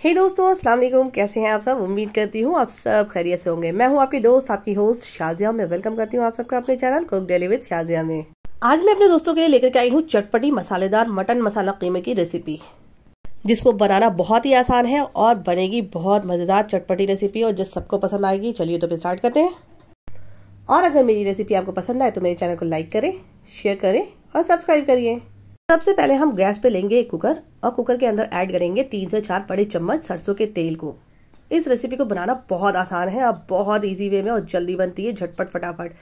हे दोस्तों, अस्सलाम वालेकुम। कैसे हैं आप सब? उम्मीद करती हूँ आप सब खैरियत से होंगे। मैं हूँ आपकी दोस्त, आपकी होस्ट शाजिया। मैं वेलकम करती हूँ आप सबका अपने channel cook daily with Shazia में। आज मैं अपने दोस्तों के लिए लेकर के आई हूँ चटपटी मसालेदार मटन मसाला कीमे की रेसिपी, जिसको बनाना बहुत ही आसान है और बनेगी बहुत मज़ेदार चटपटी रेसिपी और जो सबको पसंद आएगी। चलिए तो फिर स्टार्ट करते हैं। और अगर मेरी रेसिपी आपको पसंद आए तो मेरे चैनल को लाइक करें, शेयर करें और सब्सक्राइब करिए। सबसे पहले हम गैस पे लेंगे एक कुकर और कुकर के अंदर ऐड करेंगे 3 से 4 बड़े चम्मच सरसों के तेल को। इस रेसिपी को बनाना बहुत आसान है और बहुत इजी वे में और जल्दी बनती है, झटपट फटाफट।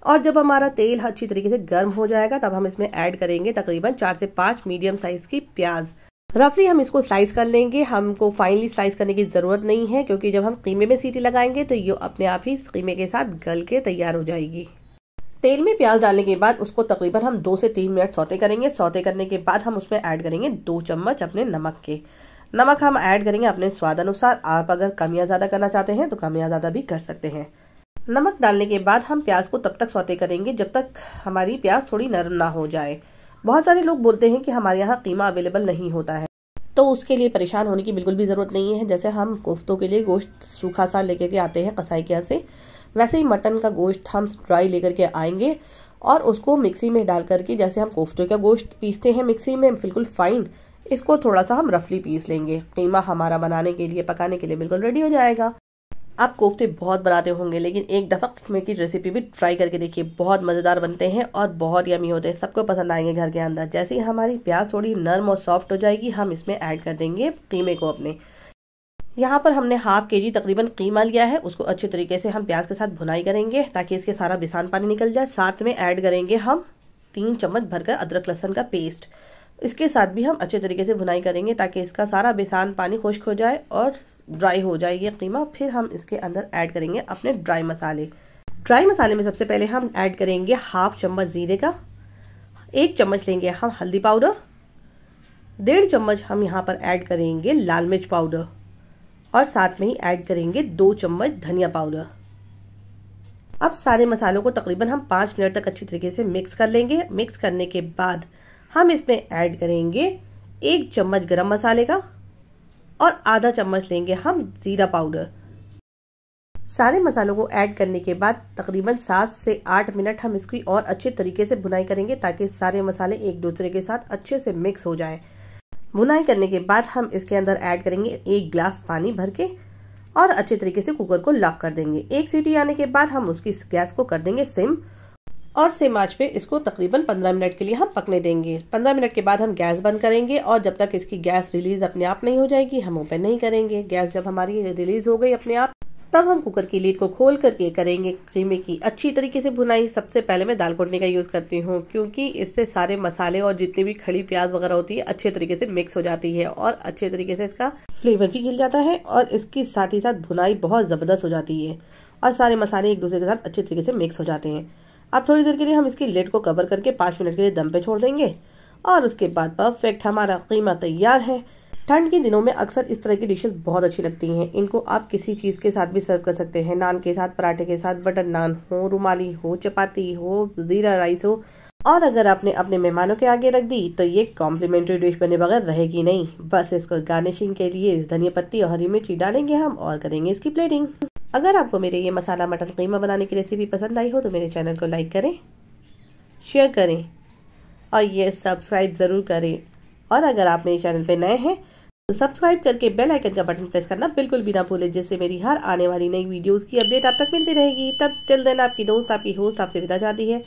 और जब हमारा तेल अच्छी तरीके से गर्म हो जाएगा तब हम इसमें ऐड करेंगे तकरीबन 4 से 5 मीडियम साइज की प्याज। रफली हम इसको स्लाइस कर लेंगे। हमको फाइनली स्लाइस करने की ज़रूरत नहीं है, क्योंकि जब हम कीमे में सीटी लगाएंगे तो ये अपने आप ही कीमे के साथ गल के तैयार हो जाएगी। तेल में प्याज डालने के बाद उसको तकरीबन हम 2 से 3 मिनट सौते करेंगे। सौते करने के बाद हम उसमें ऐड करेंगे 2 चम्मच अपने नमक के। नमक हम ऐड करेंगे अपने स्वाद अनुसार। आप अगर कम या ज़्यादा करना चाहते हैं तो कम या ज़्यादा भी कर सकते हैं। नमक डालने के बाद हम प्याज को तब तक सौते करेंगे जब तक हमारी प्याज थोड़ी नरम ना हो जाए। बहुत सारे लोग बोलते हैं कि हमारे यहाँ कीमा अवेलेबल नहीं होता है, तो उसके लिए परेशान होने की बिल्कुल भी ज़रूरत नहीं है। जैसे हम कोफ्तों के लिए गोश्त सूखा सा लेकर के आते हैं कसाई के यहाँ से, वैसे ही मटन का गोश्त हम ड्राई लेकर के आएंगे और उसको मिक्सी में डाल करके, जैसे हम कोफ्ते का गोश्त पीसते हैं मिक्सी में बिल्कुल फाइन, इसको थोड़ा सा हम रफली पीस लेंगे। कीमा हमारा बनाने के लिए, पकाने के लिए बिल्कुल रेडी हो जाएगा। आप कोफ्ते बहुत बनाते होंगे, लेकिन एक दफ़ा कीमे की रेसिपी भी ट्राई करके देखिए, बहुत मज़ेदार बनते हैं और बहुत यमी होते हैं। सबको पसंद आएंगे घर के अंदर। जैसे ही हमारी प्याज थोड़ी नरम और सॉफ्ट हो जाएगी, हम इसमें ऐड कर देंगे कीमे को अपने। यहाँ पर हमने हाफ केजी तकरीबन कीमा लिया है, उसको अच्छे तरीके से हम प्याज के साथ भुनाई करेंगे ताकि इसके सारा बेसान पानी निकल जाए। साथ में ऐड करेंगे हम 3 चम्मच भरकर अदरक लहसुन का पेस्ट। इसके साथ भी हम अच्छे तरीके से भुनाई करेंगे ताकि इसका सारा बेसान पानी खुश्क हो जाए और ड्राई हो जाए ये कीमा। फिर हम इसके अंदर ऐड करेंगे अपने ड्राई मसाले। ड्राई मसाले में सबसे पहले हम ऐड करेंगे हाफ चम्मच जीरे का, 1 चम्मच लेंगे हम हल्दी पाउडर, 1.5 चम्मच हम यहाँ पर ऐड करेंगे लाल मिर्च पाउडर और साथ में ही ऐड करेंगे 2 चम्मच धनिया पाउडर। अब सारे मसालों को तकरीबन हम 5 मिनट तक अच्छी तरीके से मिक्स कर लेंगे। मिक्स करने के बाद हम इसमें ऐड करेंगे 1 चम्मच गरम मसाले का और आधा चम्मच लेंगे हम जीरा पाउडर। सारे मसालों को ऐड करने के बाद तकरीबन 7 से 8 मिनट हम इसकी और अच्छे तरीके से भुनाई करेंगे ताकि सारे मसाले एक दूसरे के साथ अच्छे से मिक्स हो जाए। भुनाई करने के बाद हम इसके अंदर ऐड करेंगे 1 गिलास पानी भर के और अच्छे तरीके से कुकर को लॉक कर देंगे। 1 सीटी आने के बाद हम उसकी गैस को कर देंगे सिम और सिम आंच पे इसको तकरीबन 15 मिनट के लिए हम पकने देंगे। 15 मिनट के बाद हम गैस बंद करेंगे और जब तक इसकी गैस रिलीज अपने आप नहीं हो जाएगी हम ओपन नहीं करेंगे। गैस जब हमारी रिलीज हो गई अपने आप, तब हम कुकर की लीड को खोल करके करेंगे कीमे की अच्छी तरीके से भुनाई। सबसे पहले मैं दाल घोटने का यूज़ करती हूँ, क्योंकि इससे सारे मसाले और जितनी भी खड़ी प्याज वगैरह होती है अच्छे तरीके से मिक्स हो जाती है और अच्छे तरीके से इसका फ्लेवर भी खिल जाता है और इसकी साथ ही साथ भुनाई बहुत ज़बरदस्त हो जाती है और सारे मसाले एक दूसरे के साथ अच्छे तरीके से मिक्स हो जाते हैं। अब थोड़ी देर के लिए हम इसकी लिड को कवर करके 5 मिनट के लिए दम पे छोड़ देंगे और उसके बाद परफेक्ट हमारा कीमा तैयार है। ठंड के दिनों में अक्सर इस तरह की डिशेस बहुत अच्छी लगती हैं। इनको आप किसी चीज़ के साथ भी सर्व कर सकते हैं, नान के साथ, पराठे के साथ, बटर नान हो, रुमाली हो, चपाती हो, ज़ीरा राइस हो। और अगर आपने अपने मेहमानों के आगे रख दी तो ये कॉम्प्लीमेंट्री डिश बने बगैर रहेगी नहीं। बस इसको गार्निशिंग के लिए धनिया पत्ती और हरी मिर्ची डालेंगे हम और करेंगे इसकी प्लेटिंग। अगर आपको मेरे ये मसाला मटन कीमा बनाने की रेसिपी पसंद आई हो तो मेरे चैनल को लाइक करें, शेयर करें और ये सब्सक्राइब ज़रूर करें। और अगर आप मेरे चैनल पर नए हैं तो सब्सक्राइब करके बेल आइकन का बटन प्रेस करना बिल्कुल भी ना भूलें, जिससे मेरी हर आने वाली नई वीडियोस की अपडेट आप तक मिलती रहेगी। तब टिल देन आपकी दोस्त, आपकी होस्ट आपसे विदा चाहती है।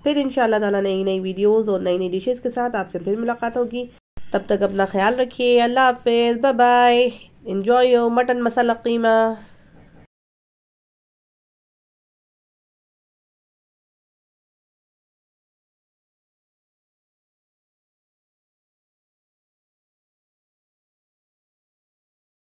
फिर इंशाल्लाह ताला नई वीडियोस और नई डिशेस के साथ आपसे फिर मुलाकात होगी। तब तक अपना ख्याल रखिए। अल्लाह हाफिज़, bye bye. Enjoy your mutton masala keema.